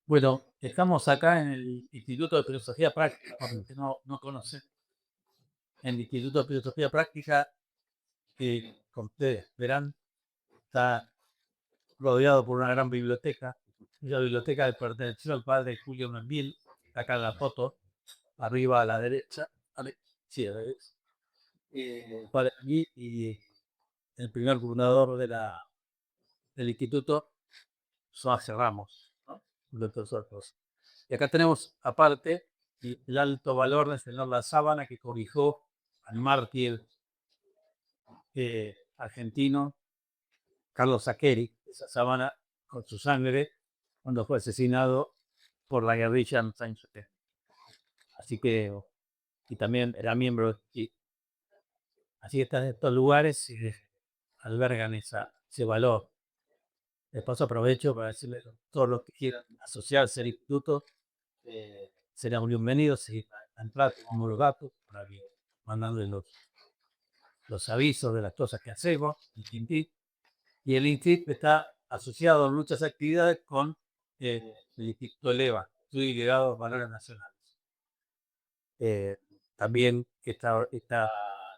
Bueno, estamos acá en el Instituto de Filosofía Práctica, para los que no conocen. En el Instituto de Filosofía Práctica, como ustedes verán, está rodeado por una gran biblioteca. La biblioteca perteneció al padre Julio Membil, acá en la foto, arriba a la derecha. Sí, a la derecha. El padre Membil y el primer fundador del instituto, Soace Ramos, ¿no? El doctor Soace. Y acá tenemos, aparte, el alto valor del señor La Sábana, que cobijó al mártir argentino Carlos Saqueri, esa sábana con su sangre, cuando fue asesinado por la guerrilla en los años 70. Así que, y también era miembro, y así que estos lugares albergan ese valor. De paso aprovecho para decirle a todos los que quieran asociarse al instituto, serán bienvenidos a entrar como los datos para que mandarle los avisos de las cosas que hacemos, y el INTIP está asociado en muchas actividades con el Instituto ELEVA, Estudio y Legado de Valores Nacionales. También esta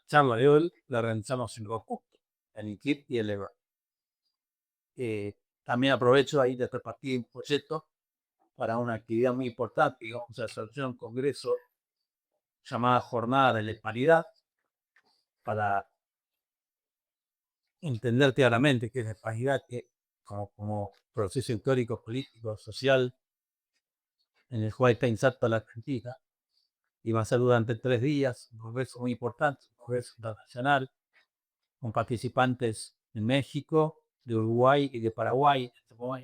charla de hoy la organizamos en conjunto, el INTIP y el ELEVA. También aprovecho ahí de repartir un proyecto para una actividad muy importante que vamos a desarrollar un congreso llamada Jornada de la Hispanidad, para entender claramente qué es la hispanidad, como proceso histórico, político, social, en el cual está inserta la Argentina, y va a ser durante 3 días, un congreso muy importante, un congreso internacional, con participantes de México, de Uruguay y de Paraguay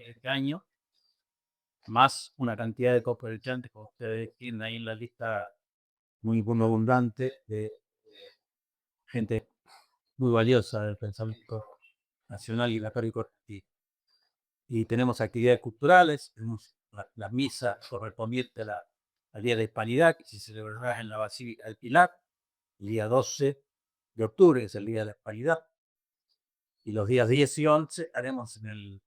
este año, más una cantidad de cooperantes, como ustedes tienen ahí en la lista, muy abundante de gente muy valiosa del pensamiento nacional y histórico argentino. Y tenemos actividades culturales, tenemos la misa correspondiente al Día de la Hispanidad, que se celebrará en la Basílica del Pilar, el día 12 de octubre, que es el Día de la Hispanidad, y los días 10 y 11 haremos en el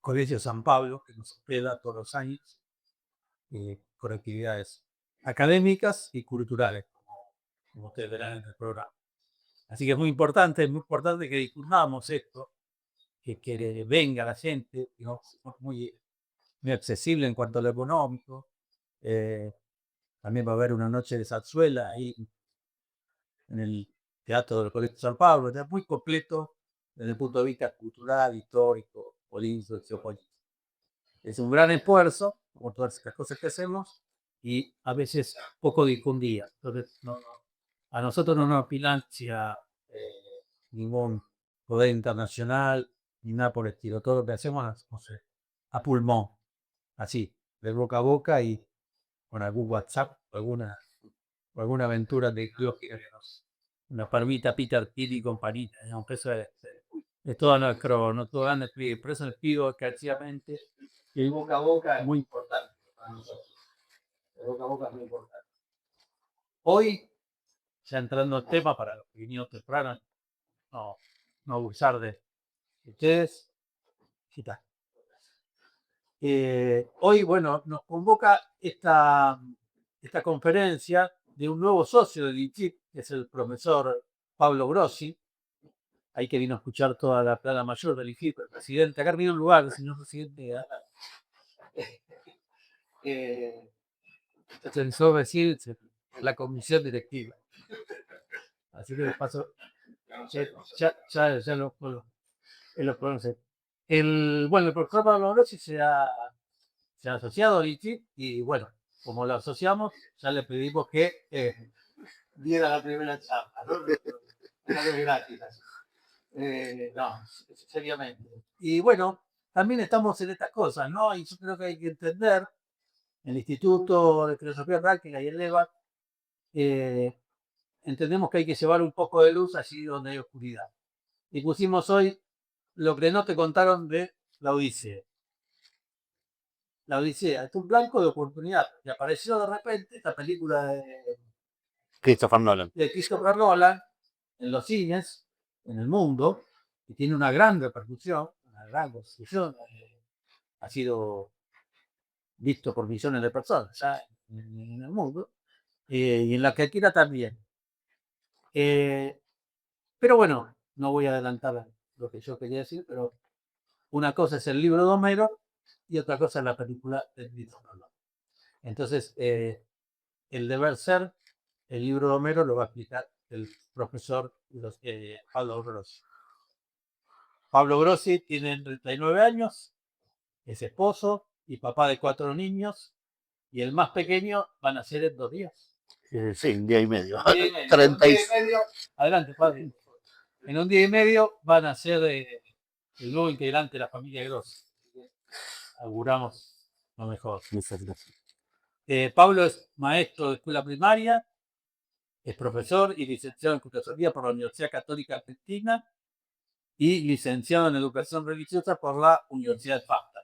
Colegio San Pablo, que nos hospeda todos los años, con actividades académicas y culturales, como ustedes verán en el programa. Así que es muy importante que difundamos esto, que venga la gente, ¿no? Muy accesible en cuanto a lo económico. También va a haber una noche de zarzuela ahí en el Teatro del Colegio San Pablo. Está muy completo desde el punto de vista cultural, histórico, político, geopolítico. Es un gran esfuerzo, como todas las cosas que hacemos, y a veces poco difundida. Entonces, a nosotros no nos financia ningún poder internacional ni nada por el estilo. Todo lo que hacemos lo hacemos a pulmón, así, de boca a boca, y con algún WhatsApp o alguna aventura tecnológica que nos permita Peter Thiel y compañía, aunque eso es todo nuestro, no todo anda escribir. Por eso les pido encarecidamente que el boca a boca es muy importante para nosotros. El boca a boca es muy importante. Hoy, ya entrando en tema para los que vinieron temprano, no abusar de ustedes. Hoy, bueno, nos convoca esta conferencia de un nuevo socio del INTIP, que es el profesor Pablo Grossi, ahí que vino a escuchar toda la plana mayor del INTIP, el presidente. Acá vino un lugar, el señor presidente. Pensó decir la comisión directiva. Así que de paso, ya lo conoce. Bueno, el profesor Pablo Grossi se ha asociado al INTIP, y bueno, como lo asociamos, ya le pedimos que diera la primera charla, ¿no? Es gratis. No, seriamente. Y bueno, también estamos en estas cosas, ¿no? Y yo creo que hay que entender, el Instituto de Filosofía Práctica y el EVA, entendemos que hay que llevar un poco de luz allí donde hay oscuridad. Y pusimos hoy lo que no te contaron de la Odisea. La Odisea es un blanco de oportunidad. Y apareció de repente esta película Christopher Nolan. de Christopher Nolan en los cines, en el mundo, y tiene una gran repercusión, una gran construcción. Ha sido visto por millones de personas ya en el mundo, y en la Argentina también. Pero bueno, no voy a adelantar lo que yo quería decir, pero una cosa es el libro de Homero y otra cosa es la película de Christopher Nolan. Entonces, el deber ser, el libro de Homero lo va a explicar el profesor Pablo Grossi. Pablo Grossi tiene 39 años, es esposo y papá de 4 niños, y el más pequeño van a ser en 2 días. Sí, un día y medio. Un día y medio. 30 Un día y medio. Adelante, padre. En un día y medio van a ser el nuevo integrante de la familia Grossi. Auguramos lo mejor. Muchas gracias. Pablo es maestro de escuela primaria, es profesor y licenciado en filosofía por la Universidad Católica Argentina y licenciado en educación religiosa por la Universidad de FAFTA.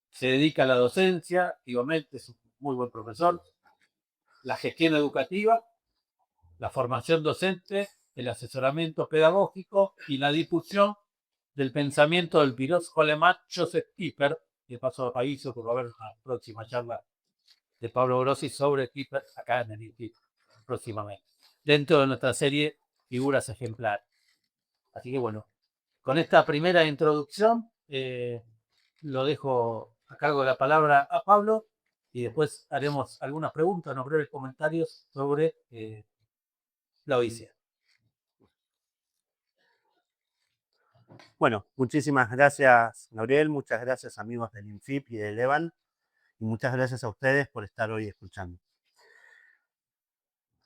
Se dedica a la docencia, activamente, es un muy buen profesor, la gestión educativa, la formación docente, el asesoramiento pedagógico y la difusión del pensamiento del filósofo alemán Joseph Pieper. De paso a Países, por haber una próxima charla de Pablo Grossi sobre Pieper acá en el instituto próximamente, dentro de nuestra serie Figuras Ejemplares. Así que bueno, con esta primera introducción lo dejo a cargo de la palabra a Pablo y después haremos algunas preguntas, unos breves comentarios sobre la Odisea. Bueno, muchísimas gracias, Gabriel. Muchas gracias, amigos del INFIP y del EVAN. Y muchas gracias a ustedes por estar hoy escuchando.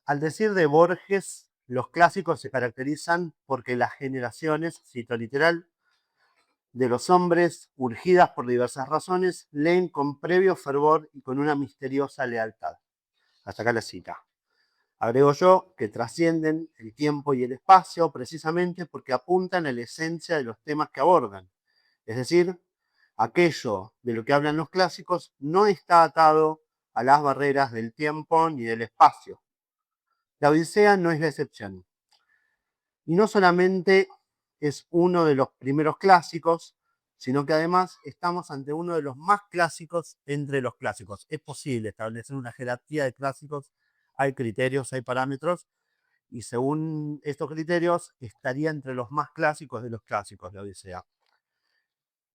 Al decir de Borges, los clásicos se caracterizan porque las generaciones, cito literal, de los hombres, urgidas por diversas razones, leen con previo fervor y con una misteriosa lealtad. Hasta acá la cita. Agrego yo que trascienden el tiempo y el espacio precisamente porque apuntan a la esencia de los temas que abordan. Es decir, aquello de lo que hablan los clásicos no está atado a las barreras del tiempo ni del espacio. La Odisea no es la excepción. Y no solamente es uno de los primeros clásicos, sino que además estamos ante uno de los más clásicos entre los clásicos. Es posible establecer una jerarquía de clásicos, hay criterios, hay parámetros, y según estos criterios estaría entre los más clásicos de los clásicos de Odisea.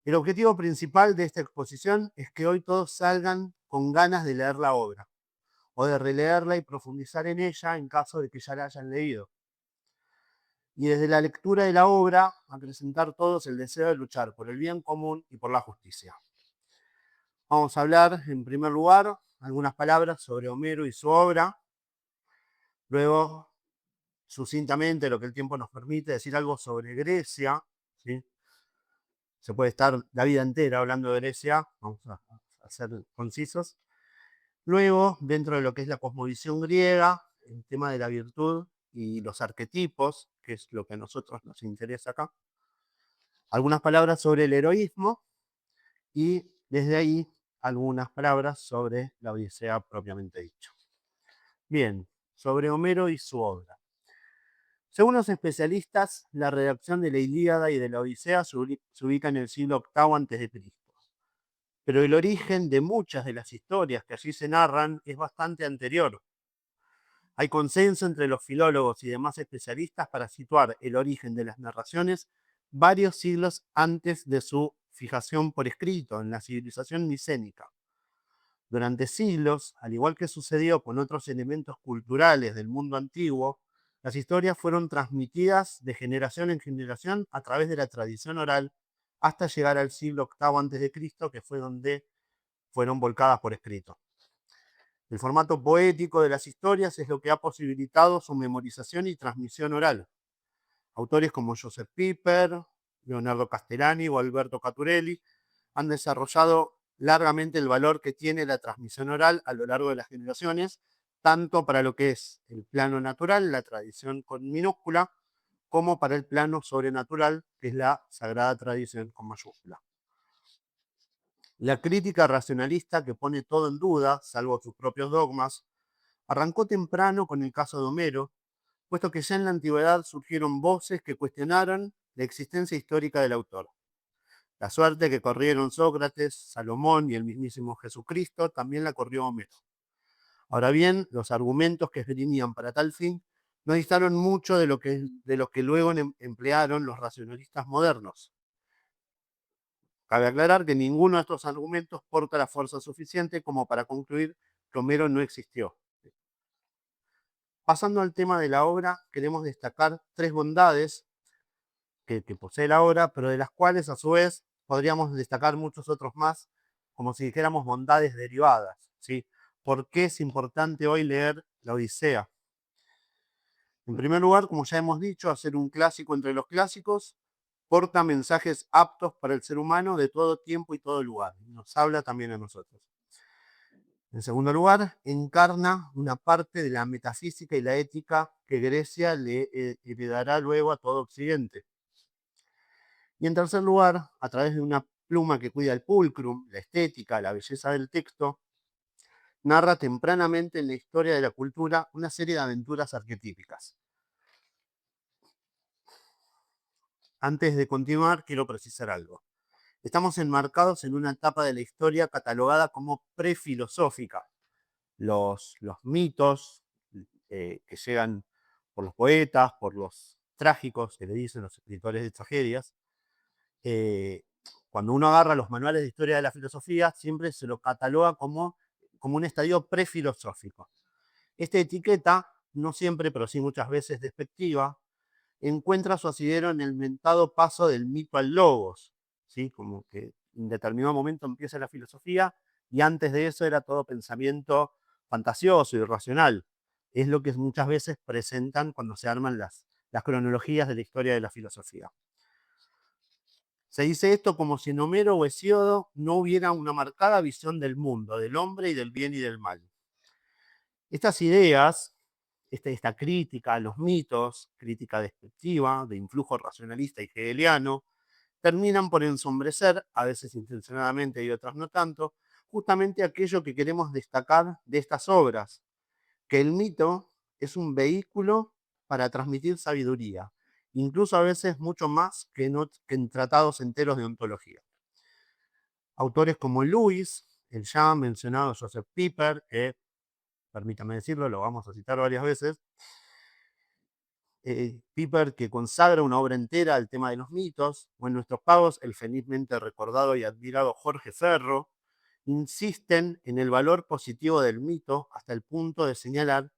El objetivo principal de esta exposición es que hoy todos salgan con ganas de leer la obra, o de releerla y profundizar en ella en caso de que ya la hayan leído. Y desde la lectura de la obra, acrecentar todos el deseo de luchar por el bien común y por la justicia. Vamos a hablar, en primer lugar, algunas palabras sobre Homero y su obra. Luego, sucintamente, lo que el tiempo nos permite, decir algo sobre Grecia. ¿Sí? Se puede estar la vida entera hablando de Grecia, vamos a ser concisos. Luego, dentro de lo que es la cosmovisión griega, el tema de la virtud y los arquetipos, que es lo que a nosotros nos interesa acá. Algunas palabras sobre el heroísmo y desde ahí algunas palabras sobre la Odisea propiamente dicho. Bien, sobre Homero y su obra. Según los especialistas, la redacción de la Ilíada y de la Odisea se ubica en el siglo VIII a.C. Pero el origen de muchas de las historias que allí se narran es bastante anterior. Hay consenso entre los filólogos y demás especialistas para situar el origen de las narraciones varios siglos antes de su fijación por escrito en la civilización micénica. Durante siglos, al igual que sucedió con otros elementos culturales del mundo antiguo, las historias fueron transmitidas de generación en generación a través de la tradición oral hasta llegar al siglo VIII a.C., que fue donde fueron volcadas por escrito. El formato poético de las historias es lo que ha posibilitado su memorización y transmisión oral. Autores como Joseph Pieper, Leonardo Castellani o Alberto Caturelli han desarrollado largamente el valor que tiene la transmisión oral a lo largo de las generaciones, tanto para lo que es el plano natural, la tradición con minúscula, como para el plano sobrenatural, que es la sagrada tradición con mayúscula. La crítica racionalista que pone todo en duda, salvo sus propios dogmas, arrancó temprano con el caso de Homero, puesto que ya en la antigüedad surgieron voces que cuestionaron la existencia histórica del autor. La suerte que corrieron Sócrates, Salomón y el mismísimo Jesucristo también la corrió Homero. Ahora bien, los argumentos que esgrimían para tal fin no distaron mucho de lo que luego emplearon los racionalistas modernos. Cabe aclarar que ninguno de estos argumentos porta la fuerza suficiente como para concluir que Homero no existió. Pasando al tema de la obra, queremos destacar tres bondades que posee la obra, pero de las cuales a su vez podríamos destacar muchos otros más, como si dijéramos bondades derivadas, ¿sí? ¿Por qué es importante hoy leer la Odisea? En primer lugar, como ya hemos dicho, hacer un clásico entre los clásicos porta mensajes aptos para el ser humano de todo tiempo y todo lugar. Nos habla también a nosotros. En segundo lugar, encarna una parte de la metafísica y la ética que Grecia le heredará luego a todo Occidente. Y en tercer lugar, a través de una pluma que cuida el pulcrum, la estética, la belleza del texto, narra tempranamente en la historia de la cultura una serie de aventuras arquetípicas. Antes de continuar, quiero precisar algo. Estamos enmarcados en una etapa de la historia catalogada como prefilosófica. Los mitos que llegan por los poetas, por los trágicos, que le dicen los escritores de tragedias, cuando uno agarra los manuales de historia de la filosofía, siempre se lo cataloga como un estadio prefilosófico. Esta etiqueta, no siempre, pero sí muchas veces despectiva, encuentra su asidero en el mentado paso del mito al logos, ¿sí? Como que en determinado momento empieza la filosofía y antes de eso era todo pensamiento fantasioso y irracional. Es lo que muchas veces presentan cuando se arman las cronologías de la historia de la filosofía. Se dice esto como si en Homero o Hesíodo no hubiera una marcada visión del mundo, del hombre y del bien y del mal. Estas ideas, esta crítica a los mitos, crítica despectiva, de influjo racionalista y hegeliano, terminan por ensombrecer, a veces intencionadamente y otras no tanto, justamente aquello que queremos destacar de estas obras, que el mito es un vehículo para transmitir sabiduría, incluso a veces mucho más que en tratados enteros de ontología. Autores como Lewis, el ya mencionado Joseph Pieper, permítame decirlo, lo vamos a citar varias veces, Pieper, que consagra una obra entera al tema de los mitos, o en nuestros pagos el felizmente recordado y admirado Jorge Ferro, insisten en el valor positivo del mito hasta el punto de señalar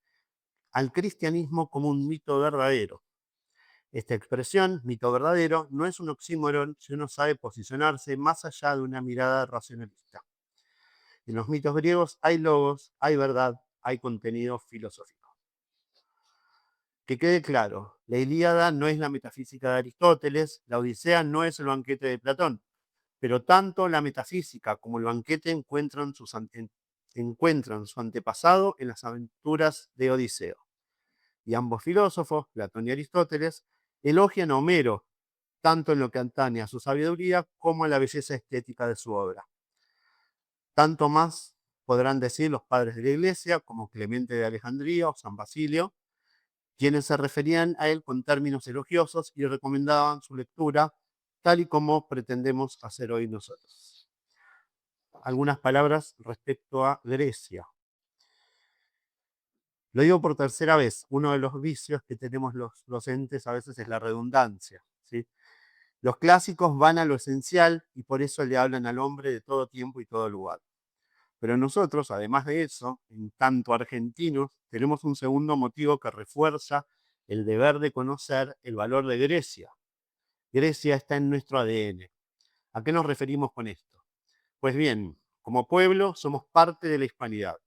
al cristianismo como un mito verdadero. Esta expresión, mito verdadero, no es un oxímoron si uno sabe posicionarse más allá de una mirada racionalista. En los mitos griegos hay logos, hay verdad, hay contenido filosófico. Que quede claro, la Ilíada no es la metafísica de Aristóteles, la Odisea no es el banquete de Platón, pero tanto la metafísica como el banquete encuentran su antepasado en las aventuras de Odiseo. Y ambos filósofos, Platón y Aristóteles, elogian a Homero, tanto en lo que atañe a su sabiduría como a la belleza estética de su obra. Tanto más podrán decir los padres de la Iglesia, como Clemente de Alejandría o San Basilio, quienes se referían a él con términos elogiosos y recomendaban su lectura, tal y como pretendemos hacer hoy nosotros. Algunas palabras respecto a Grecia. Lo digo por tercera vez, uno de los vicios que tenemos los docentes a veces es la redundancia, ¿sí? Los clásicos van a lo esencial y por eso le hablan al hombre de todo tiempo y todo lugar. Pero nosotros, además de eso, en tanto argentinos, tenemos un segundo motivo que refuerza el deber de conocer el valor de Grecia. Grecia está en nuestro ADN. ¿A qué nos referimos con esto? Pues bien, como pueblo somos parte de la hispanidad.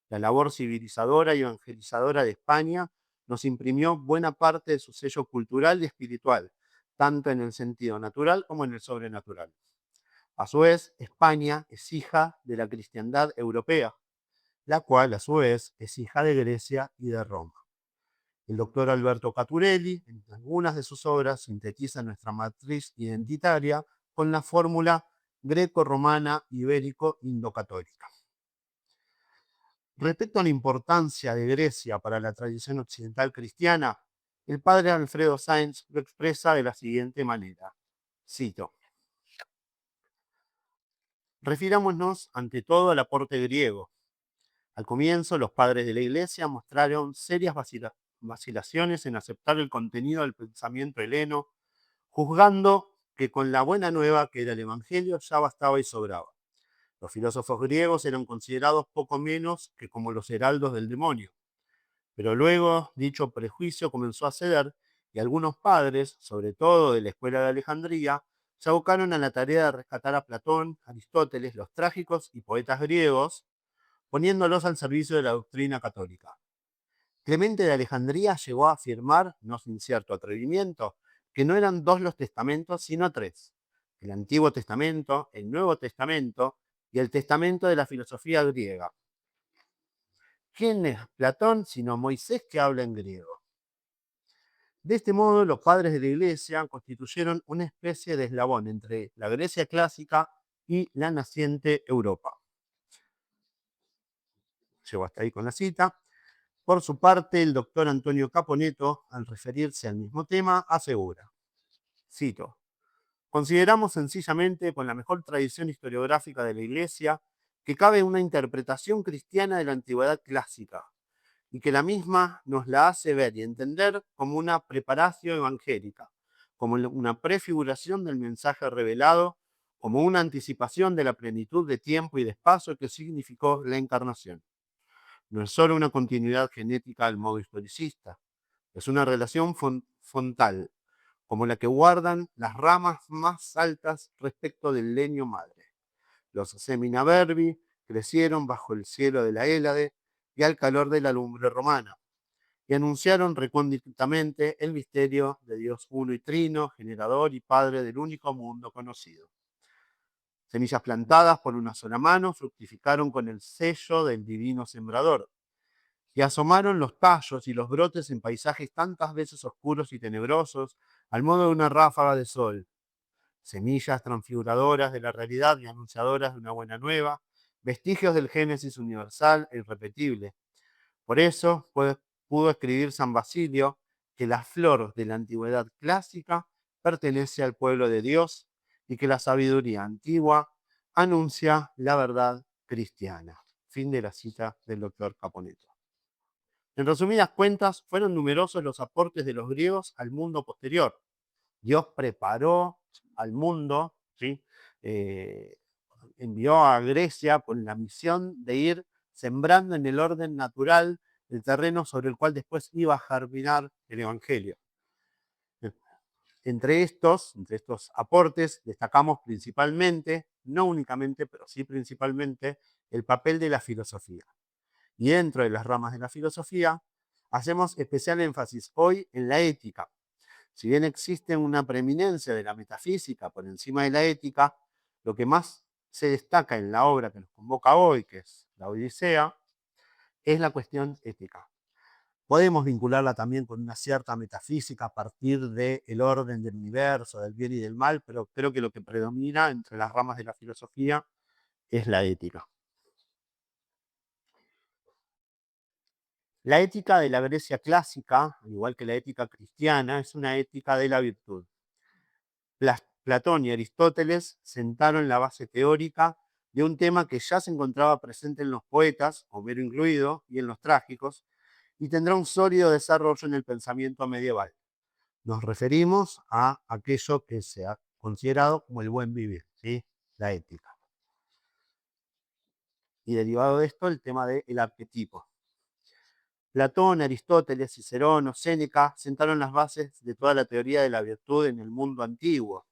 La labor civilizadora y evangelizadora de España nos imprimió buena parte de su sello cultural y espiritual, tanto en el sentido natural como en el sobrenatural. A su vez, España es hija de la cristiandad europea, la cual a su vez es hija de Grecia y de Roma. El doctor Alberto Caturelli, en algunas de sus obras, sintetiza nuestra matriz identitaria con la fórmula greco-romana ibérico-indocatólica. Respecto a la importancia de Grecia para la tradición occidental cristiana, el padre Alfredo Sáenz lo expresa de la siguiente manera, cito: Refirámonos ante todo al aporte griego. Al comienzo, los padres de la Iglesia mostraron serias vacilaciones en aceptar el contenido del pensamiento heleno, juzgando que con la buena nueva que era el Evangelio ya bastaba y sobraba. Los filósofos griegos eran considerados poco menos que como los heraldos del demonio. Pero luego dicho prejuicio comenzó a ceder y algunos padres, sobre todo de la escuela de Alejandría, se abocaron a la tarea de rescatar a Platón, Aristóteles, los trágicos y poetas griegos, poniéndolos al servicio de la doctrina católica. Clemente de Alejandría llegó a afirmar, no sin cierto atrevimiento, que no eran dos los testamentos, sino tres: el Antiguo Testamento, el Nuevo Testamento y el Testamento de la filosofía griega. ¿Quién es Platón sino Moisés que habla en griego? De este modo, los padres de la Iglesia constituyeron una especie de eslabón entre la Grecia clásica y la naciente Europa. Llego hasta ahí con la cita. Por su parte, el doctor Antonio Caponeto, al referirse al mismo tema, asegura, cito: consideramos sencillamente, con la mejor tradición historiográfica de la Iglesia, que cabe una interpretación cristiana de la antigüedad clásica, y que la misma nos la hace ver y entender como una preparatio evangélica, como una prefiguración del mensaje revelado, como una anticipación de la plenitud de tiempo y de espacio que significó la encarnación. No es solo una continuidad genética al modo historicista, es una relación frontal, como la que guardan las ramas más altas respecto del leño madre. Los seminaverbi crecieron bajo el cielo de la Hélade y al calor de la lumbre romana, y anunciaron recónditamente el misterio de Dios uno y trino, generador y padre del único mundo conocido. Semillas plantadas por una sola mano fructificaron con el sello del divino sembrador, y asomaron los tallos y los brotes en paisajes tantas veces oscuros y tenebrosos, al modo de una ráfaga de sol. Semillas transfiguradoras de la realidad y anunciadoras de una buena nueva, vestigios del Génesis universal e irrepetible. Por eso pudo escribir San Basilio que la flor de la antigüedad clásica pertenece al pueblo de Dios y que la sabiduría antigua anuncia la verdad cristiana. Fin de la cita del doctor Caponeto. En resumidas cuentas, fueron numerosos los aportes de los griegos al mundo posterior. Dios preparó al mundo, ¿sí? Eh, envió a Grecia con la misión de ir sembrando en el orden natural el terreno sobre el cual después iba a germinar el Evangelio. Entre estos aportes destacamos principalmente, no únicamente, pero sí principalmente, el papel de la filosofía. Y dentro de las ramas de la filosofía, hacemos especial énfasis hoy en la ética. Si bien existe una preeminencia de la metafísica por encima de la ética, lo que más se destaca en la obra que nos convoca hoy, que es la Odisea, es la cuestión ética. Podemos vincularla también con una cierta metafísica a partir del orden del universo, del bien y del mal, pero creo que lo que predomina entre las ramas de la filosofía es la ética. La ética de la Grecia clásica, al igual que la ética cristiana, es una ética de la virtud. Platón y Aristóteles sentaron la base teórica de un tema que ya se encontraba presente en los poetas, Homero incluido, y en los trágicos, y tendrá un sólido desarrollo en el pensamiento medieval. Nos referimos a aquello que se ha considerado como el buen vivir, ¿sí? La ética. Y derivado de esto, el tema del arquetipo. Platón, Aristóteles, Cicerón, Séneca sentaron las bases de toda la teoría de la virtud en el mundo antiguo.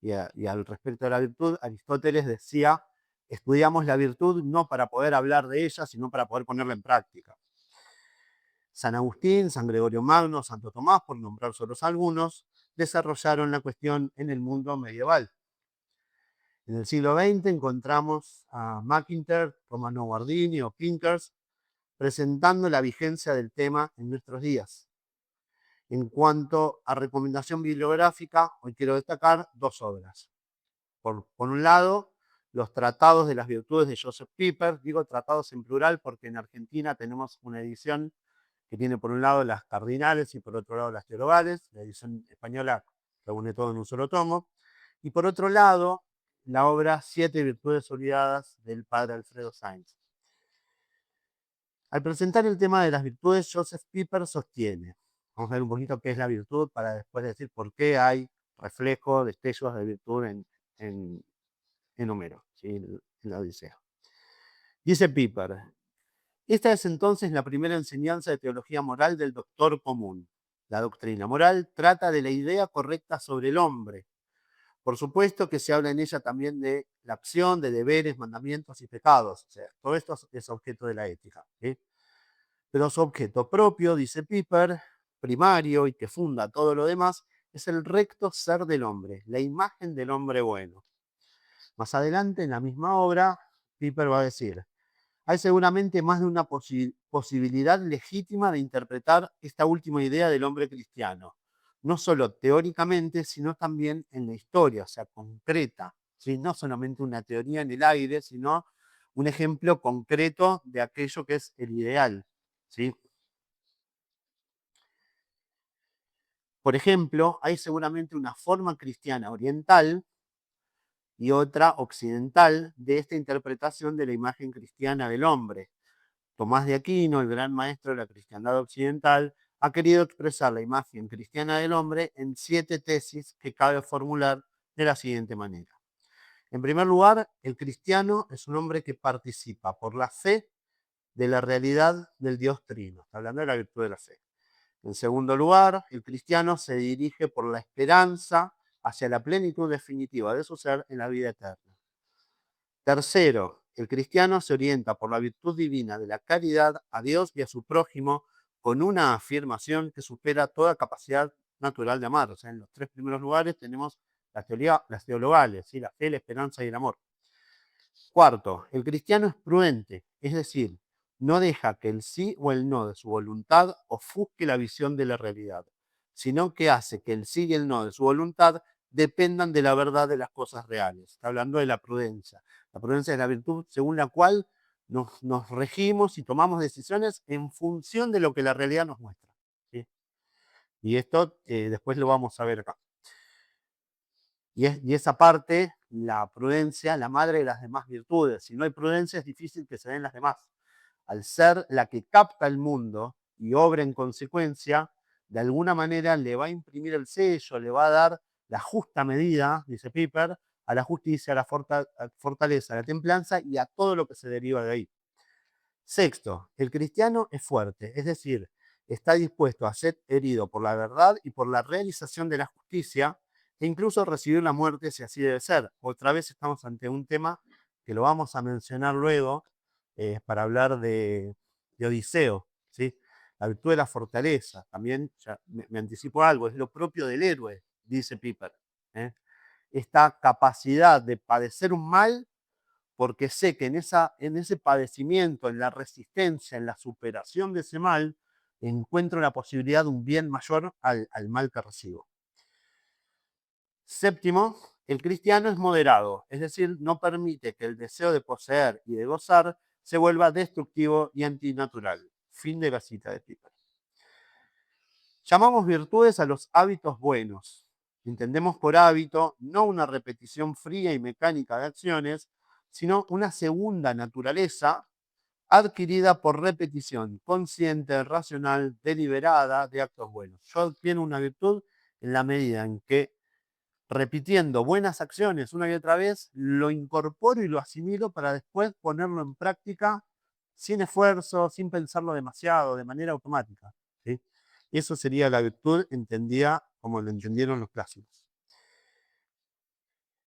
Y al respecto de la virtud, Aristóteles decía: estudiamos la virtud no para poder hablar de ella, sino para poder ponerla en práctica. San Agustín, San Gregorio Magno, Santo Tomás, por nombrar solo algunos, desarrollaron la cuestión en el mundo medieval. En el siglo XX encontramos a McIntyre, Romano Guardini o Pinkers presentando la vigencia del tema en nuestros días. En cuanto a recomendación bibliográfica, hoy quiero destacar dos obras. Por un lado, los tratados de las virtudes de Joseph Pieper. Digo tratados en plural porque en Argentina tenemos una edición que tiene por un lado las cardinales y por otro lado las teologales. La edición española reúne todo en un solo tomo. Y por otro lado, la obra Siete Virtudes Olvidadas del padre Alfredo Sainz. Al presentar el tema de las virtudes, Joseph Pieper sostiene, vamos a ver un poquito qué es la virtud para después decir por qué hay reflejo, destellos de virtud en Homero, ¿sí? En la Odisea. Dice Pieper, esta es entonces la primera enseñanza de teología moral del doctor común. La doctrina moral trata de la idea correcta sobre el hombre. Por supuesto que se habla en ella también de la acción, de deberes, mandamientos y pecados. O sea, todo esto es objeto de la ética, ¿sí? Pero su objeto propio, dice Pieper, primario y que funda todo lo demás, es el recto ser del hombre, la imagen del hombre bueno. Más adelante, en la misma obra, Pieper va a decir, hay seguramente más de una posibilidad legítima de interpretar esta última idea del hombre cristiano, no solo teóricamente, sino también en la historia, o sea, concreta, ¿sí? No solamente una teoría en el aire, sino un ejemplo concreto de aquello que es el ideal, ¿sí? Por ejemplo, hay seguramente una forma cristiana oriental y otra occidental de esta interpretación de la imagen cristiana del hombre. Tomás de Aquino, el gran maestro de la cristiandad occidental, ha querido expresar la imagen cristiana del hombre en 7 tesis que cabe formular de la siguiente manera. En primer lugar, el cristiano es un hombre que participa por la fe de la realidad del Dios Trino. Está hablando de la virtud de la fe. En segundo lugar, el cristiano se dirige por la esperanza hacia la plenitud definitiva de su ser en la vida eterna. Tercero, el cristiano se orienta por la virtud divina de la caridad a Dios y a su prójimo con una afirmación que supera toda capacidad natural de amar. O sea, en los 3 primeros lugares tenemos las teologales, ¿sí? La fe, la esperanza y el amor. Cuarto, el cristiano es prudente, es decir, no deja que el sí o el no de su voluntad ofusque la visión de la realidad, sino que hace que el sí y el no de su voluntad dependan de la verdad de las cosas reales. Está hablando de la prudencia. La prudencia es la virtud según la cual nos regimos y tomamos decisiones en función de lo que la realidad nos muestra, ¿sí? Y esto después lo vamos a ver acá. Y esa parte, la prudencia, la madre de las demás virtudes. Si no hay prudencia es difícil que se den las demás. Al ser la que capta el mundo y obra en consecuencia, de alguna manera le va a imprimir el sello, le va a dar la justa medida, dice Piper, a la justicia, a la fortaleza, a la templanza y a todo lo que se deriva de ahí. Sexto, el cristiano es fuerte, es decir, está dispuesto a ser herido por la verdad y por la realización de la justicia e incluso recibir la muerte si así debe ser. Otra vez estamos ante un tema que lo vamos a mencionar luego para hablar de Odiseo, ¿sí? La virtud de la fortaleza, también ya me anticipo algo, es lo propio del héroe, dice Piper, ¿eh? Esta capacidad de padecer un mal porque sé que en ese padecimiento, en la resistencia, en la superación de ese mal, encuentro la posibilidad de un bien mayor al mal que recibo. Séptimo, el cristiano es moderado, es decir, no permite que el deseo de poseer y de gozar se vuelva destructivo y antinatural. Fin de la cita de Piper. Llamamos virtudes a los hábitos buenos. Entendemos por hábito no una repetición fría y mecánica de acciones, sino una segunda naturaleza adquirida por repetición consciente, racional, deliberada de actos buenos. Yo adquiero una virtud en la medida en que, repitiendo buenas acciones una y otra vez, lo incorporo y lo asimilo para después ponerlo en práctica sin esfuerzo, sin pensarlo demasiado, de manera automática, ¿sí? Eso sería la virtud entendida como lo entendieron los clásicos.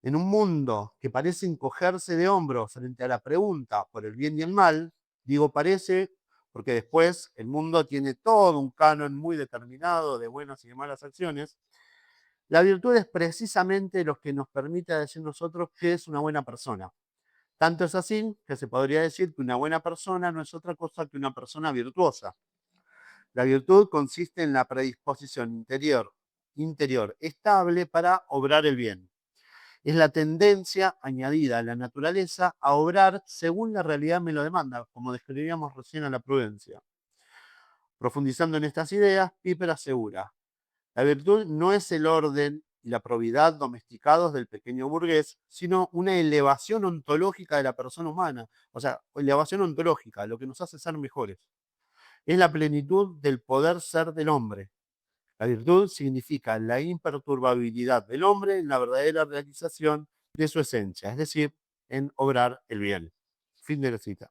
En un mundo que parece encogerse de hombros frente a la pregunta por el bien y el mal, digo parece porque después el mundo tiene todo un canon muy determinado de buenas y de malas acciones, la virtud es precisamente lo que nos permite decir nosotros que es una buena persona. Tanto es así que se podría decir que una buena persona no es otra cosa que una persona virtuosa. La virtud consiste en la predisposición interior estable para obrar el bien. Es la tendencia añadida a la naturaleza a obrar según la realidad me lo demanda, como describíamos recién a la prudencia. Profundizando en estas ideas, Piper asegura, la virtud no es el orden y la probidad domesticados del pequeño burgués, sino una elevación ontológica de la persona humana. O sea, elevación ontológica, lo que nos hace ser mejores. Es la plenitud del poder ser del hombre. La virtud significa la imperturbabilidad del hombre en la verdadera realización de su esencia, es decir, en obrar el bien. Fin de la cita.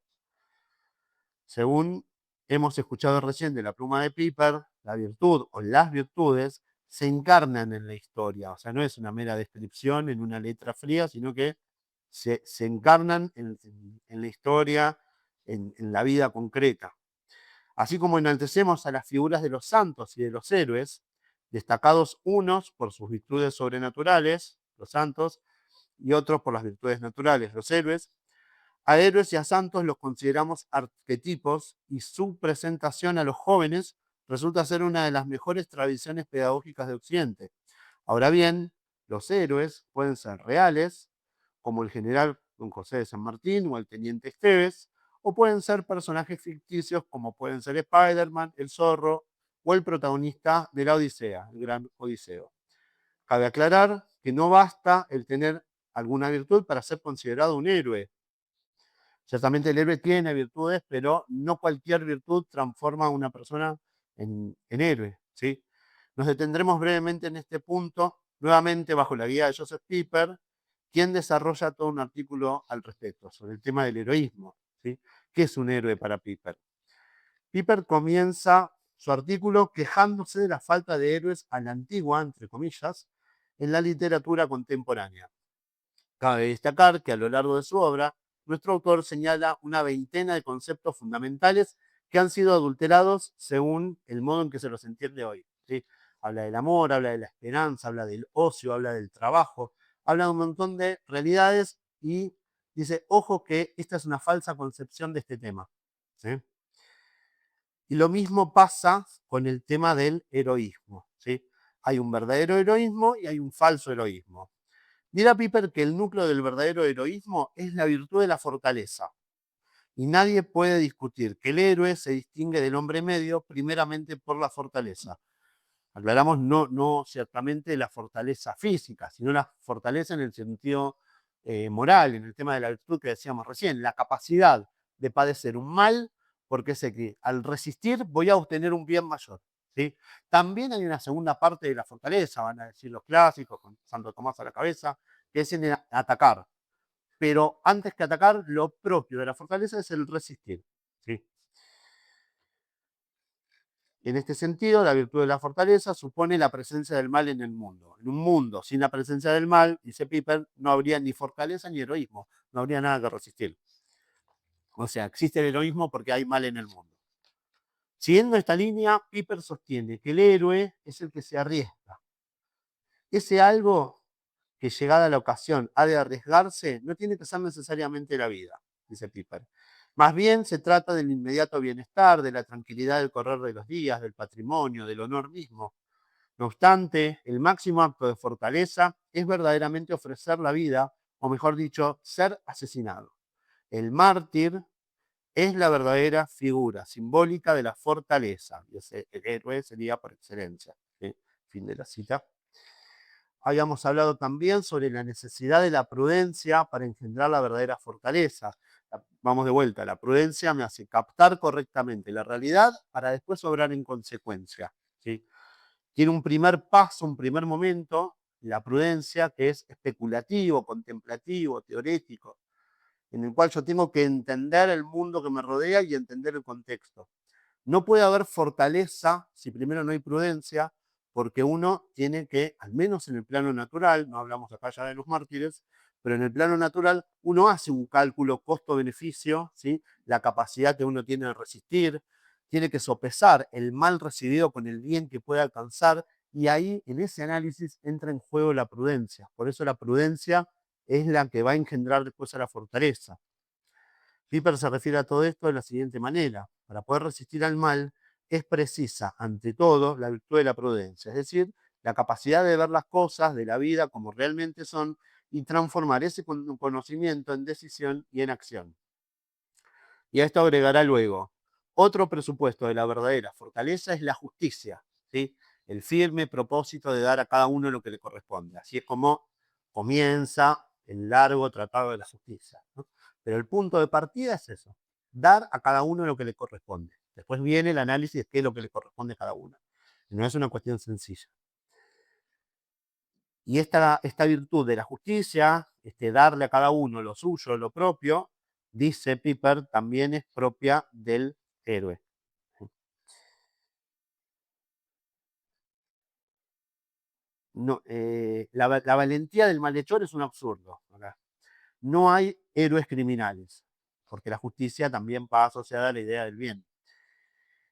Según hemos escuchado recién de la pluma de Piper, la virtud o las virtudes se encarnan en la historia, o sea, no es una mera descripción en una letra fría, sino que se encarnan en la historia, en la vida concreta. Así como enaltecemos a las figuras de los santos y de los héroes, destacados unos por sus virtudes sobrenaturales, los santos, y otros por las virtudes naturales, los héroes, a héroes y a santos los consideramos arquetipos y su presentación a los jóvenes resulta ser una de las mejores tradiciones pedagógicas de Occidente. Ahora bien, los héroes pueden ser reales, como el general Don José de San Martín o el teniente Esteves, o pueden ser personajes ficticios como pueden ser Spider-Man, el Zorro o el protagonista de la Odisea, el gran Odiseo. Cabe aclarar que no basta el tener alguna virtud para ser considerado un héroe. Ciertamente el héroe tiene virtudes, pero no cualquier virtud transforma a una persona en héroe, ¿sí? Nos detendremos brevemente en este punto, nuevamente bajo la guía de Joseph Piper, quien desarrolla todo un artículo al respecto, sobre el tema del heroísmo, ¿sí? ¿Qué es un héroe para Piper? Piper comienza su artículo quejándose de la falta de héroes a la antigua, entre comillas, en la literatura contemporánea. Cabe destacar que a lo largo de su obra, nuestro autor señala una veintena de conceptos fundamentales que han sido adulterados según el modo en que se los entiende hoy, ¿sí? Habla del amor, habla de la esperanza, habla del ocio, habla del trabajo, habla de un montón de realidades y dice, ojo que esta es una falsa concepción de este tema, ¿sí? Y lo mismo pasa con el tema del heroísmo, ¿sí? Hay un verdadero heroísmo y hay un falso heroísmo. Dirá Piper que el núcleo del verdadero heroísmo es la virtud de la fortaleza. Y nadie puede discutir que el héroe se distingue del hombre medio primeramente por la fortaleza. Aclaramos, no ciertamente la fortaleza física, sino la fortaleza en el sentido moral, en el tema de la virtud que decíamos recién, la capacidad de padecer un mal porque sé que al resistir voy a obtener un bien mayor, ¿sí? También hay una segunda parte de la fortaleza, van a decir los clásicos, con Santo Tomás a la cabeza, que es en el atacar. Pero antes que atacar, lo propio de la fortaleza es el resistir, ¿sí? En este sentido, la virtud de la fortaleza supone la presencia del mal en el mundo. En un mundo sin la presencia del mal, dice Piper, no habría ni fortaleza ni heroísmo, no habría nada que resistir. O sea, existe el heroísmo porque hay mal en el mundo. Siguiendo esta línea, Piper sostiene que el héroe es el que se arriesga. Ese algo que llegada la ocasión ha de arriesgarse no tiene que ser necesariamente la vida, dice Piper. Más bien se trata del inmediato bienestar, de la tranquilidad del correr de los días, del patrimonio, del honor mismo. No obstante, el máximo acto de fortaleza es verdaderamente ofrecer la vida, o mejor dicho, ser asesinado. El mártir es la verdadera figura simbólica de la fortaleza. Y el héroe sería por excelencia. ¿Sí? Fin de la cita. Habíamos hablado también sobre la necesidad de la prudencia para engendrar la verdadera fortaleza. Vamos de vuelta, la prudencia me hace captar correctamente la realidad para después obrar en consecuencia, ¿sí? Tiene un primer paso, un primer momento, la prudencia, que es especulativo, contemplativo, teorético, en el cual yo tengo que entender el mundo que me rodea y entender el contexto. No puede haber fortaleza si primero no hay prudencia, porque uno tiene que, al menos en el plano natural, no hablamos acá ya de los mártires, pero en el plano natural uno hace un cálculo costo-beneficio, ¿sí? La capacidad que uno tiene de resistir, tiene que sopesar el mal recibido con el bien que puede alcanzar, y ahí en ese análisis entra en juego la prudencia. Por eso la prudencia es la que va a engendrar después a la fortaleza. Piper se refiere a todo esto de la siguiente manera. Para poder resistir al mal es precisa, ante todo, la virtud de la prudencia, es decir, la capacidad de ver las cosas de la vida como realmente son y transformar ese conocimiento en decisión y en acción. Y a esto agregará luego, otro presupuesto de la verdadera fortaleza es la justicia, ¿sí? el firme propósito de dar a cada uno lo que le corresponde. Así es como comienza el largo tratado de la justicia, ¿no? Pero el punto de partida es eso, dar a cada uno lo que le corresponde. Después viene el análisis de qué es lo que le corresponde a cada uno. No es una cuestión sencilla. Y esta virtud de la justicia, darle a cada uno lo suyo, lo propio, dice Piper, también es propia del héroe. No, la valentía del malhechor es un absurdo. Acá. No hay héroes criminales, porque la justicia también va asociada a la idea del bien.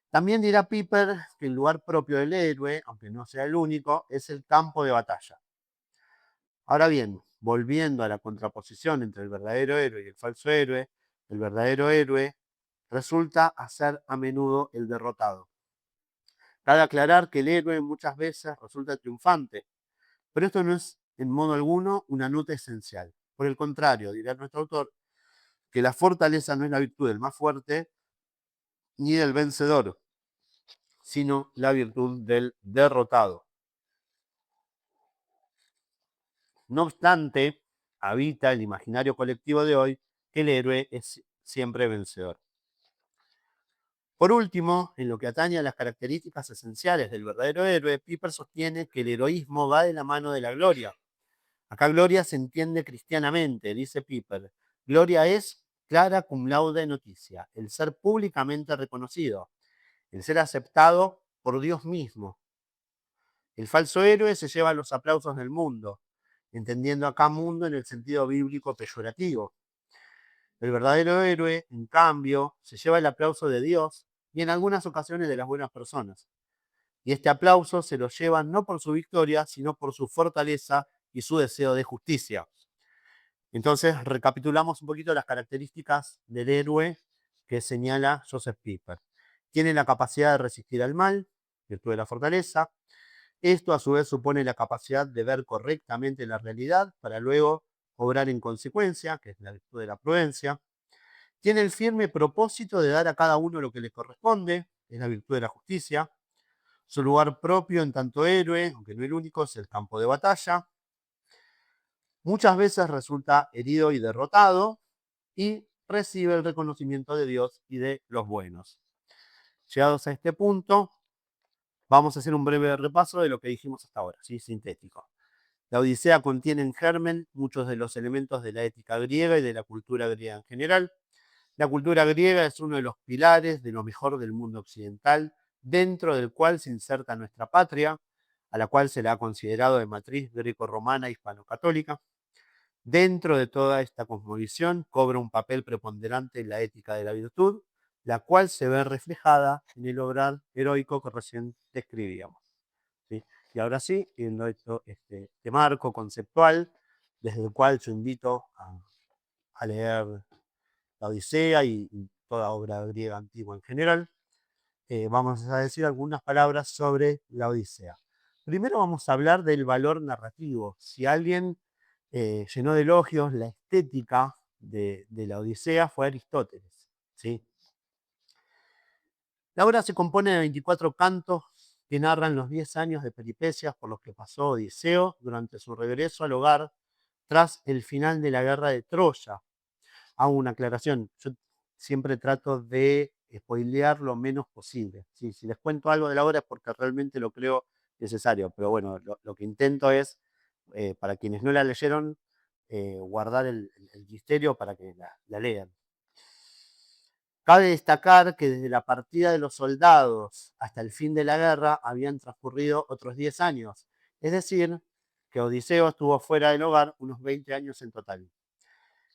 También dirá Piper que el lugar propio del héroe, aunque no sea el único, es el campo de batalla. Ahora bien, volviendo a la contraposición entre el verdadero héroe y el falso héroe, el verdadero héroe resulta ser a menudo el derrotado. Cabe aclarar que el héroe muchas veces resulta triunfante, pero esto no es en modo alguno una nota esencial. Por el contrario, dirá nuestro autor, que la fortaleza no es la virtud del más fuerte ni del vencedor, sino la virtud del derrotado. No obstante, habita el imaginario colectivo de hoy que el héroe es siempre vencedor. Por último, en lo que atañe a las características esenciales del verdadero héroe, Piper sostiene que el heroísmo va de la mano de la gloria. Acá gloria se entiende cristianamente, dice Piper. Gloria es clara cum laude noticia, el ser públicamente reconocido, el ser aceptado por Dios mismo. El falso héroe se lleva los aplausos del mundo, entendiendo acá mundo en el sentido bíblico peyorativo. El verdadero héroe, en cambio, se lleva el aplauso de Dios y en algunas ocasiones de las buenas personas. Y este aplauso se lo lleva no por su victoria, sino por su fortaleza y su deseo de justicia. Entonces, recapitulamos un poquito las características del héroe que señala Joseph Piper. Tiene la capacidad de resistir al mal, virtud de la fortaleza. Esto a su vez supone la capacidad de ver correctamente la realidad para luego obrar en consecuencia, que es la virtud de la prudencia. Tiene el firme propósito de dar a cada uno lo que le corresponde, es la virtud de la justicia. Su lugar propio en tanto héroe, aunque no el único, es el campo de batalla. Muchas veces resulta herido y derrotado y recibe el reconocimiento de Dios y de los buenos. Llegados a este punto, vamos a hacer un breve repaso de lo que dijimos hasta ahora, ¿sí? Sintético. La Odisea contiene en germen muchos de los elementos de la ética griega y de la cultura griega en general. La cultura griega es uno de los pilares de lo mejor del mundo occidental, dentro del cual se inserta nuestra patria, a la cual se la ha considerado de matriz greco-romana hispano-católica. Dentro de toda esta cosmovisión cobra un papel preponderante la ética de la virtud, la cual se ve reflejada en el obrar heroico que recién describíamos. ¿Sí? Y ahora sí, viendo este marco conceptual, desde el cual yo invito a leer la Odisea y toda obra griega antigua en general, vamos a decir algunas palabras sobre la Odisea. Primero vamos a hablar del valor narrativo. Si alguien llenó de elogios la estética de la Odisea fue Aristóteles, ¿sí? La obra se compone de 24 cantos que narran los 10 años de peripecias por los que pasó Odiseo durante su regreso al hogar tras el final de la guerra de Troya. Hago una aclaración, yo siempre trato de spoilear lo menos posible. ¿Sí? Si les cuento algo de la obra es porque realmente lo creo necesario, pero bueno, lo que intento es, para quienes no la leyeron, guardar el misterio para que la lean. Cabe destacar que desde la partida de los soldados hasta el fin de la guerra habían transcurrido otros 10 años, es decir, que Odiseo estuvo fuera del hogar unos 20 años en total.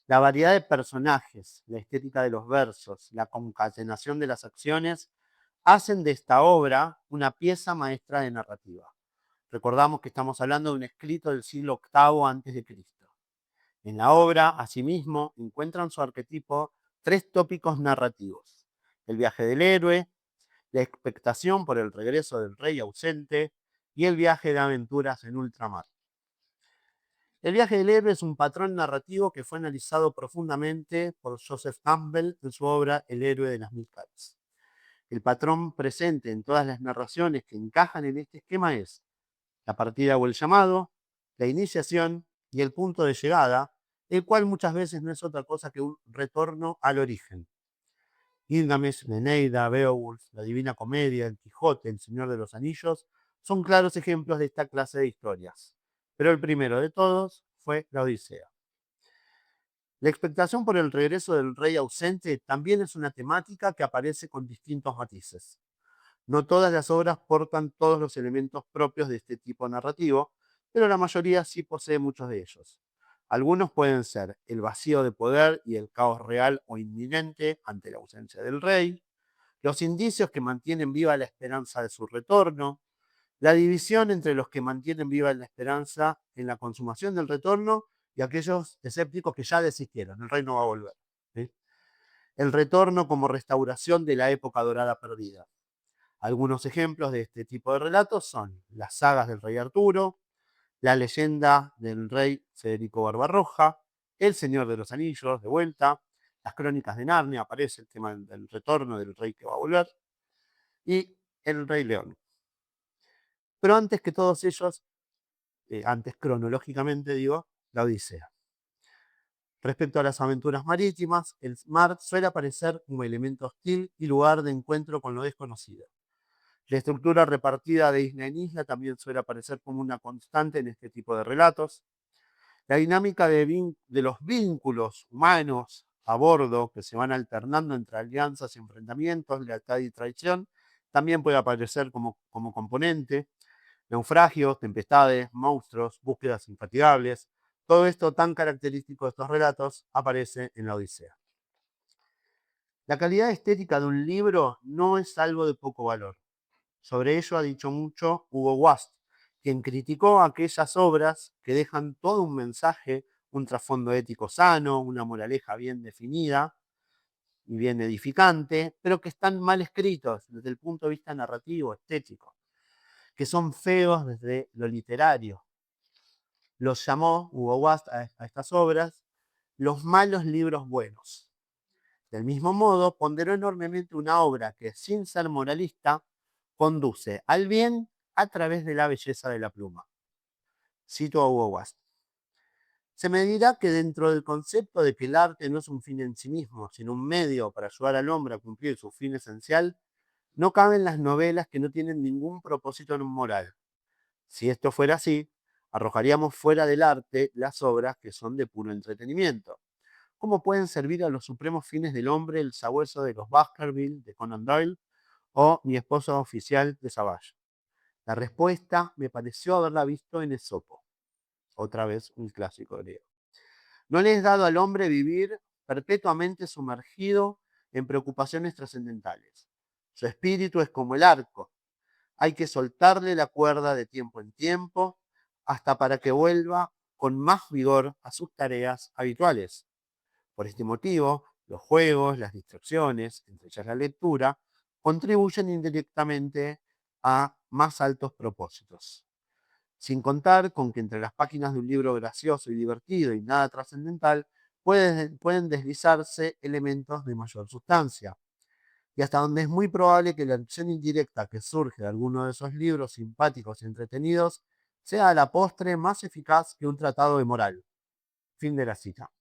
La variedad de personajes, la estética de los versos, la concatenación de las acciones, hacen de esta obra una pieza maestra de narrativa. Recordamos que estamos hablando de un escrito del siglo VIII a.C. En la obra, asimismo, encuentran su arquetipo 3 tópicos narrativos: el viaje del héroe, la expectación por el regreso del rey ausente y el viaje de aventuras en ultramar. El viaje del héroe es un patrón narrativo que fue analizado profundamente por Joseph Campbell en su obra El héroe de las mil caras. El patrón presente en todas las narraciones que encajan en este esquema es la partida o el llamado, la iniciación y el punto de llegada, el cual muchas veces no es otra cosa que un retorno al origen. Gilgamesh, la Eneida, Beowulf, la Divina Comedia, el Quijote, el Señor de los Anillos, son claros ejemplos de esta clase de historias. Pero el primero de todos fue la Odisea. La expectación por el regreso del rey ausente también es una temática que aparece con distintos matices. No todas las obras portan todos los elementos propios de este tipo narrativo, pero la mayoría sí posee muchos de ellos. Algunos pueden ser el vacío de poder y el caos real o inminente ante la ausencia del rey, los indicios que mantienen viva la esperanza de su retorno, la división entre los que mantienen viva la esperanza en la consumación del retorno y aquellos escépticos que ya desistieron, el rey no va a volver. ¿Sí? El retorno como restauración de la época dorada perdida. Algunos ejemplos de este tipo de relatos son las sagas del rey Arturo, la leyenda del rey Federico Barbarroja, El Señor de los Anillos, de vuelta, las crónicas de Narnia, aparece el tema del retorno del rey que va a volver, y el Rey León. Pero antes que todos ellos, antes cronológicamente digo, la Odisea. Respecto a las aventuras marítimas, el mar suele aparecer como elemento hostil y lugar de encuentro con lo desconocido. La estructura repartida de isla en isla también suele aparecer como una constante en este tipo de relatos. La dinámica de los vínculos humanos a bordo, que se van alternando entre alianzas y enfrentamientos, lealtad y traición, también puede aparecer como componente. Naufragios, tempestades, monstruos, búsquedas infatigables. Todo esto tan característico de estos relatos aparece en la Odisea. La calidad estética de un libro no es algo de poco valor. Sobre ello ha dicho mucho Hugo Wast, quien criticó aquellas obras que dejan todo un mensaje, un trasfondo ético sano, una moraleja bien definida y bien edificante, pero que están mal escritos desde el punto de vista narrativo, estético, que son feos desde lo literario. Los llamó Hugo Wast a estas obras los malos libros buenos. Del mismo modo, ponderó enormemente una obra que, sin ser moralista, conduce al bien a través de la belleza de la pluma. Cito a Hugo Wast. Se me dirá que dentro del concepto de que el arte no es un fin en sí mismo, sino un medio para ayudar al hombre a cumplir su fin esencial, no caben las novelas que no tienen ningún propósito moral. Si esto fuera así, arrojaríamos fuera del arte las obras que son de puro entretenimiento. ¿Cómo pueden servir a los supremos fines del hombre el sabueso de los Baskerville, de Conan Doyle, o Mi esposo oficial, de Savage? La respuesta me pareció haberla visto en Esopo, otra vez un clásico griego. No le es dado al hombre vivir perpetuamente sumergido en preocupaciones trascendentales. Su espíritu es como el arco. Hay que soltarle la cuerda de tiempo en tiempo hasta para que vuelva con más vigor a sus tareas habituales. Por este motivo, los juegos, las distracciones, entre ellas la lectura, contribuyen indirectamente a más altos propósitos. Sin contar con que entre las páginas de un libro gracioso y divertido y nada trascendental pueden deslizarse elementos de mayor sustancia. Y hasta donde es muy probable que la acción indirecta que surge de alguno de esos libros simpáticos y entretenidos sea a la postre más eficaz que un tratado de moral. Fin de la cita.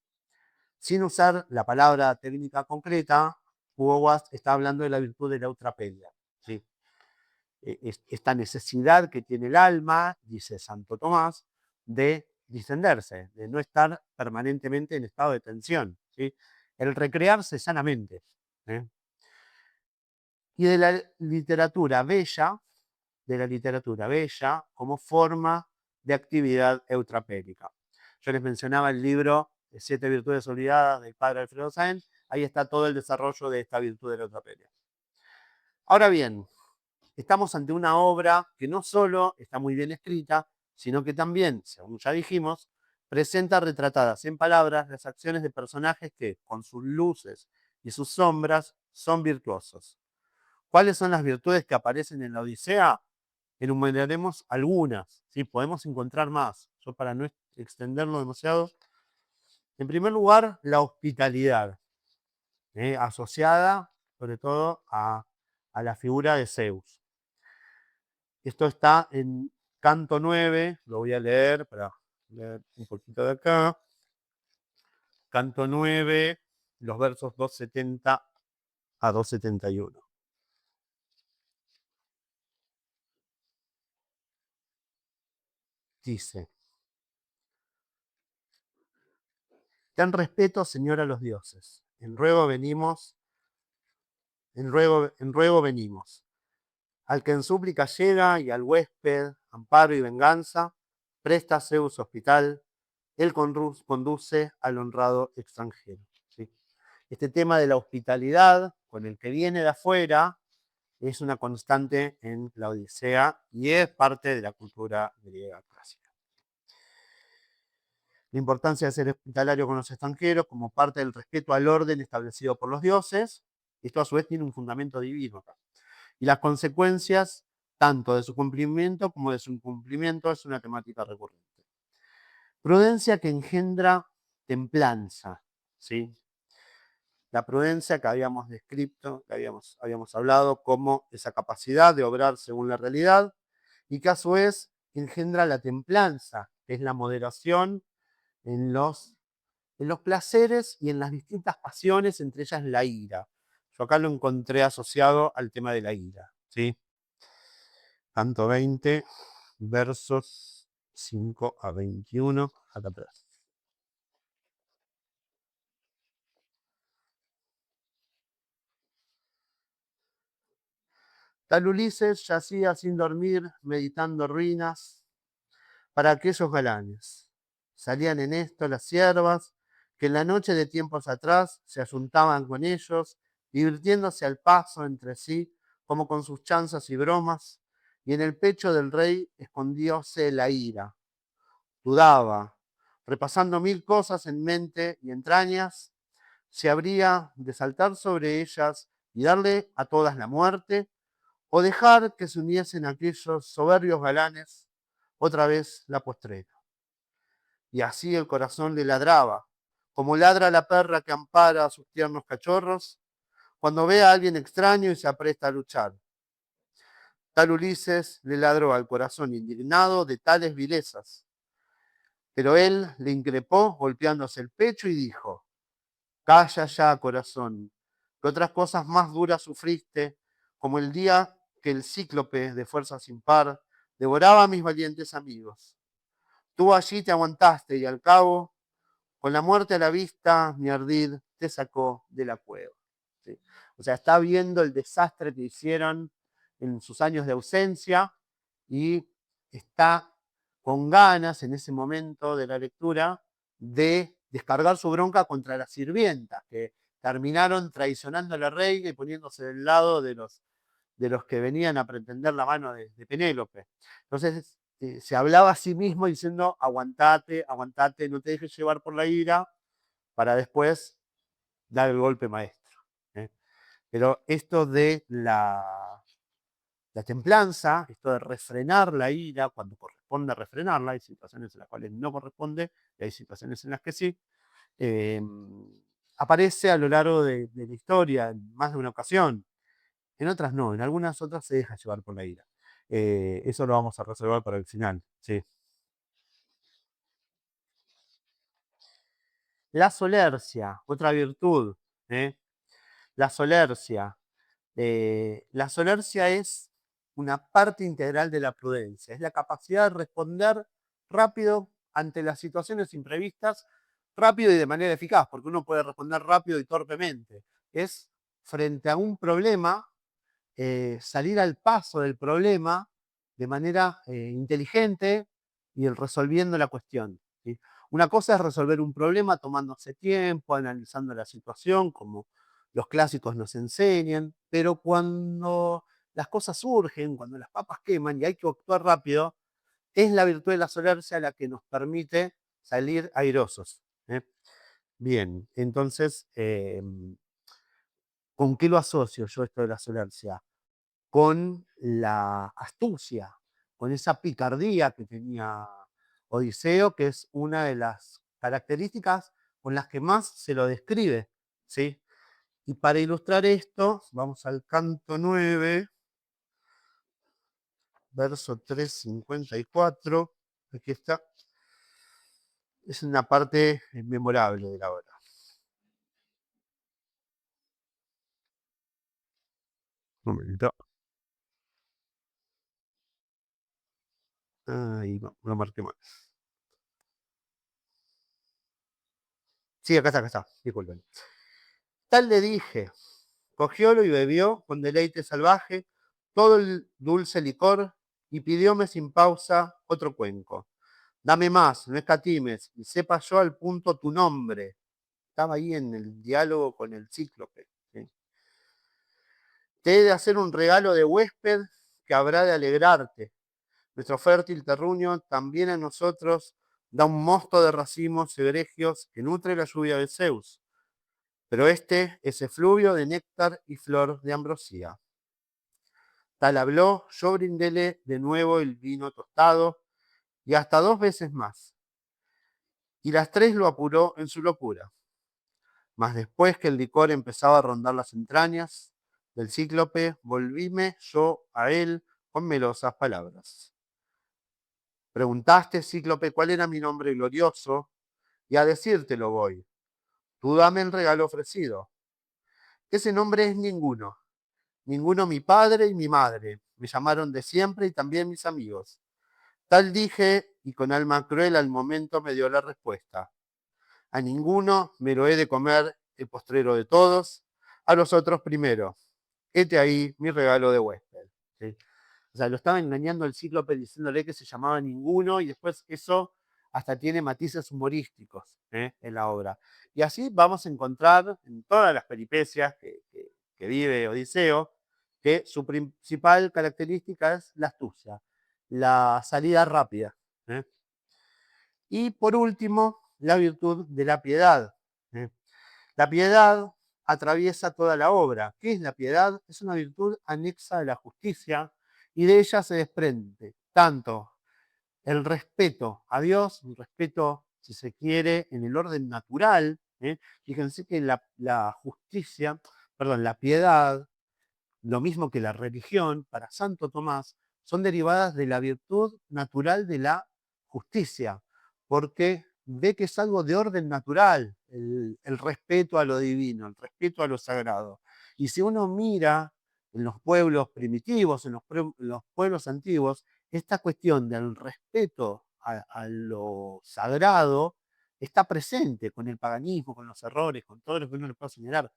Sin usar la palabra técnica concreta, Hugo Wast está hablando de la virtud de la eutrapelia. ¿Sí? Esta necesidad que tiene el alma, dice Santo Tomás, de distenderse, de no estar permanentemente en estado de tensión. ¿Sí? El recrearse sanamente. ¿Eh? Y de la literatura bella como forma de actividad eutrapélica. Yo les mencionaba el libro de 7 virtudes olvidadas del padre Alfredo Sáenz, ahí está todo el desarrollo de esta virtud de la eutrapelia. Ahora bien, estamos ante una obra que no solo está muy bien escrita, sino que también, según ya dijimos, presenta retratadas en palabras las acciones de personajes que, con sus luces y sus sombras, son virtuosos. ¿Cuáles son las virtudes que aparecen en la Odisea? Enumeraremos algunas, ¿sí? Podemos encontrar más. Yo, para no extenderlo demasiado, en primer lugar, la hospitalidad, asociada sobre todo a a la figura de Zeus. Esto está en Canto 9, lo voy a leer para leer un poquito de acá. Canto 9, los versos 270 a 271. Dice: ten respeto, Señor, a los dioses. En ruego venimos, en ruego venimos. Al que en súplica llega y al huésped, amparo y venganza, presta Zeus hospital, él conduce al honrado extranjero. ¿Sí? Este tema de la hospitalidad con el que viene de afuera es una constante en la Odisea y es parte de la cultura griega clásica. La importancia de ser hospitalario con los extranjeros como parte del respeto al orden establecido por los dioses. Esto a su vez tiene un fundamento divino acá. Y las consecuencias tanto de su cumplimiento como de su incumplimiento es una temática recurrente. Prudencia que engendra templanza, ¿sí? La prudencia que habíamos descrito, que habíamos hablado como esa capacidad de obrar según la realidad y que a su vez engendra la templanza, que es la moderación en los placeres y en las distintas pasiones, entre ellas la ira. Yo acá lo encontré asociado al tema de la ira, ¿sí? Canto 20, versos 5 a 21, acá atrás. Tal Ulises yacía sin dormir, meditando ruinas para aquellos galanes. Salían en esto las siervas, que en la noche de tiempos atrás se ayuntaban con ellos, divirtiéndose al paso entre sí, como con sus chanzas y bromas, y en el pecho del rey escondióse la ira. Dudaba, repasando mil cosas en mente y entrañas, si habría de saltar sobre ellas y darle a todas la muerte, o dejar que se uniesen aquellos soberbios galanes otra vez la postrera. Y así el corazón le ladraba, como ladra la perra que ampara a sus tiernos cachorros cuando ve a alguien extraño y se apresta a luchar. Tal Ulises le ladró al corazón indignado de tales vilezas, pero él le increpó golpeándose el pecho y dijo: calla ya, corazón, que otras cosas más duras sufriste, como el día que el cíclope de fuerza sin par devoraba a mis valientes amigos. Tú allí te aguantaste y al cabo, con la muerte a la vista, mi ardid te sacó de la cueva. ¿Sí? O sea, está viendo el desastre que hicieron en sus años de ausencia y está con ganas en ese momento de la lectura de descargar su bronca contra las sirvientas, que terminaron traicionando a la reina y poniéndose del lado de los que venían a pretender la mano de Penélope. Entonces se hablaba a sí mismo diciendo: aguantate, aguantate, no te dejes llevar por la ira, para después dar el golpe maestro. ¿Eh? Pero esto de la templanza, esto de refrenar la ira cuando corresponde refrenarla, hay situaciones en las cuales no corresponde y hay situaciones en las que sí, eh, aparece a lo largo de la historia en más de una ocasión. En otras no, en algunas otras se deja llevar por la ira. Eso lo vamos a reservar para el final. Sí. La solercia, otra virtud. ¿Eh? La solercia. La solercia es una parte integral de la prudencia. Es la capacidad de responder rápido ante las situaciones imprevistas, rápido y de manera eficaz, porque uno puede responder rápido y torpemente. Es frente a un problema, salir al paso del problema de manera inteligente y resolviendo la cuestión. ¿Sí? Una cosa es resolver un problema tomándose tiempo, analizando la situación, como los clásicos nos enseñan, pero cuando las cosas surgen, cuando las papas queman y hay que actuar rápido, es la virtud de la solercia la que nos permite salir airosos. ¿Eh? Bien, entonces, ¿con qué lo asocio yo esto de la solercia? Con la astucia, con esa picardía que tenía Odiseo, que es una de las características con las que más se lo describe, ¿sí? Y para ilustrar esto, vamos al canto 9, verso 354. Aquí está. Es una parte memorable de la obra. Un momentito. Ahí no, lo marqué mal. Sí, acá está, disculpen. Tal le dije, cogiólo y bebió con deleite salvaje todo el dulce licor y pidióme sin pausa otro cuenco. Dame más, no escatimes, y sepa yo al punto tu nombre. Estaba ahí en el diálogo con el cíclope. ¿Sí? Te he de hacer un regalo de huésped que habrá de alegrarte. Nuestro fértil terruño también a nosotros da un mosto de racimos egregios que nutre la lluvia de Zeus. Pero este es efluvio de néctar y flor de ambrosía. Tal habló, yo brindéle de nuevo el vino tostado y hasta 2 veces más. Y las 3 lo apuró en su locura. Mas después que el licor empezaba a rondar las entrañas del cíclope, volvíme yo a él con melosas palabras. Preguntaste, cíclope, cuál era mi nombre glorioso, y a decírtelo voy. Tú dame el regalo ofrecido. Ese nombre es ninguno. Ninguno mi padre y mi madre. Me llamaron de siempre y también mis amigos. Tal dije, y con alma cruel al momento me dio la respuesta. A ninguno me lo he de comer el postrero de todos, a los otros primero. Hete ahí mi regalo de huésped. ¿Sí? O sea, lo estaba engañando el cíclope diciéndole que se llamaba ninguno y después eso hasta tiene matices humorísticos en la obra. Y así vamos a encontrar en todas las peripecias que vive Odiseo que su principal característica es la astucia, la salida rápida. ¿Eh? Y por último, la virtud de la piedad. ¿Eh? La piedad atraviesa toda la obra. ¿Qué es la piedad? Es una virtud anexa a la justicia y de ella se desprende tanto el respeto a Dios, un respeto, si se quiere, en el orden natural. Fíjense que la justicia, perdón, la piedad, lo mismo que la religión, para Santo Tomás, son derivadas de la virtud natural de la justicia, porque ve que es algo de orden natural, el respeto a lo divino, el respeto a lo sagrado. Y si uno mira en los pueblos primitivos, en los pueblos antiguos, esta cuestión del respeto a lo sagrado está presente con el paganismo, con los errores, con todo lo que uno le puede señalar.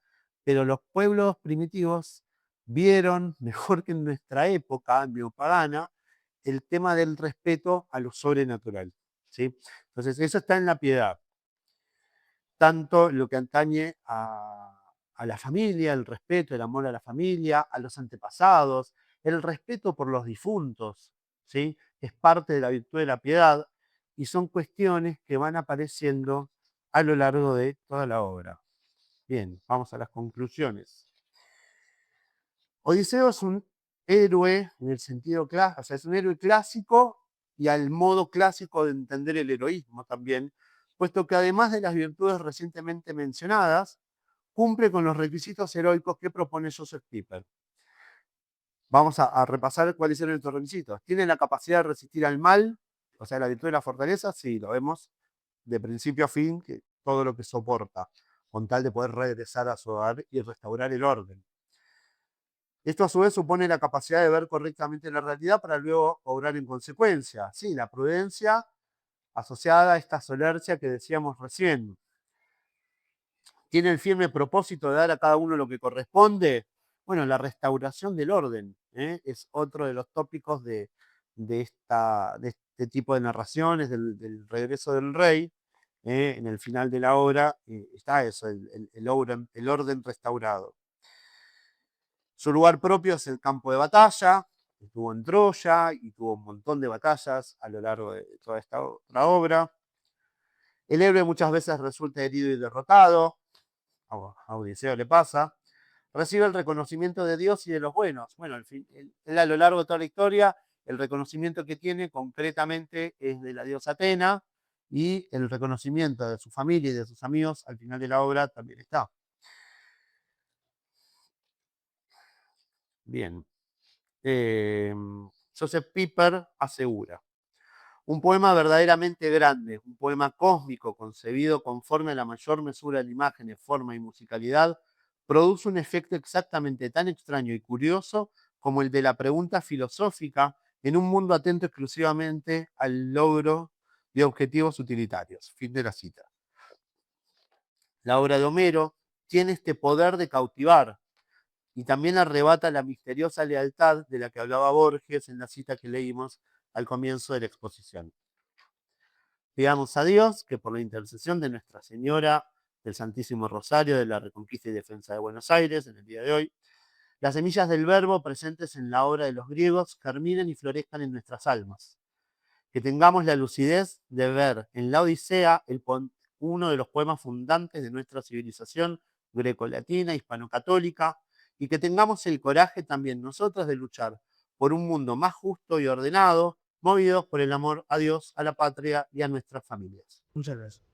Pero los pueblos primitivos vieron, mejor que en nuestra época neopagana, el tema del respeto a lo sobrenatural. ¿Sí? Entonces, eso está en la piedad. Tanto lo que atañe a la familia, el respeto, el amor a la familia, a los antepasados, el respeto por los difuntos, ¿sí? Es parte de la virtud de la piedad y son cuestiones que van apareciendo a lo largo de toda la obra. Bien, vamos a las conclusiones. Odiseo es un héroe en el sentido clásico, o sea, es un héroe clásico y al modo clásico de entender el heroísmo también, puesto que además de las virtudes recientemente mencionadas, cumple con los requisitos heroicos que propone Joseph Pieper. Vamos a repasar cuáles eran estos requisitos. Tiene la capacidad de resistir al mal, o sea, la virtud de la fortaleza, sí, lo vemos de principio a fin, que todo lo que soporta, con tal de poder regresar a su hogar y restaurar el orden. Esto a su vez supone la capacidad de ver correctamente la realidad para luego obrar en consecuencia. Sí, la prudencia asociada a esta solercia que decíamos recién. Tiene el firme propósito de dar a cada uno lo que corresponde. Bueno, la restauración del orden es otro de los tópicos de este tipo de narraciones, del regreso del rey. En el final de la obra está eso, el orden restaurado. Su lugar propio es el campo de batalla, estuvo en Troya y tuvo un montón de batallas a lo largo de toda esta otra obra. El héroe muchas veces resulta herido y derrotado, a Odiseo le pasa. Recibe el reconocimiento de Dios y de los buenos. Bueno, él a lo largo de toda la historia, el reconocimiento que tiene concretamente es de la diosa Atena y el reconocimiento de su familia y de sus amigos al final de la obra también está. Bien. Joseph Pieper asegura: un poema verdaderamente grande, un poema cósmico concebido conforme a la mayor mesura de imágenes, forma y musicalidad, produce un efecto exactamente tan extraño y curioso como el de la pregunta filosófica en un mundo atento exclusivamente al logro de objetivos utilitarios. Fin de la cita. La obra de Homero tiene este poder de cautivar y también arrebata la misteriosa lealtad de la que hablaba Borges en la cita que leímos al comienzo de la exposición. Pidamos a Dios que por la intercesión de Nuestra Señora del Santísimo Rosario de la Reconquista y Defensa de Buenos Aires en el día de hoy, las semillas del verbo presentes en la obra de los griegos germinen y florezcan en nuestras almas. Que tengamos la lucidez de ver en la Odisea uno de los poemas fundantes de nuestra civilización greco-latina, hispano-católica, y que tengamos el coraje también nosotras de luchar por un mundo más justo y ordenado, movidos por el amor a Dios, a la patria y a nuestras familias. Muchas gracias.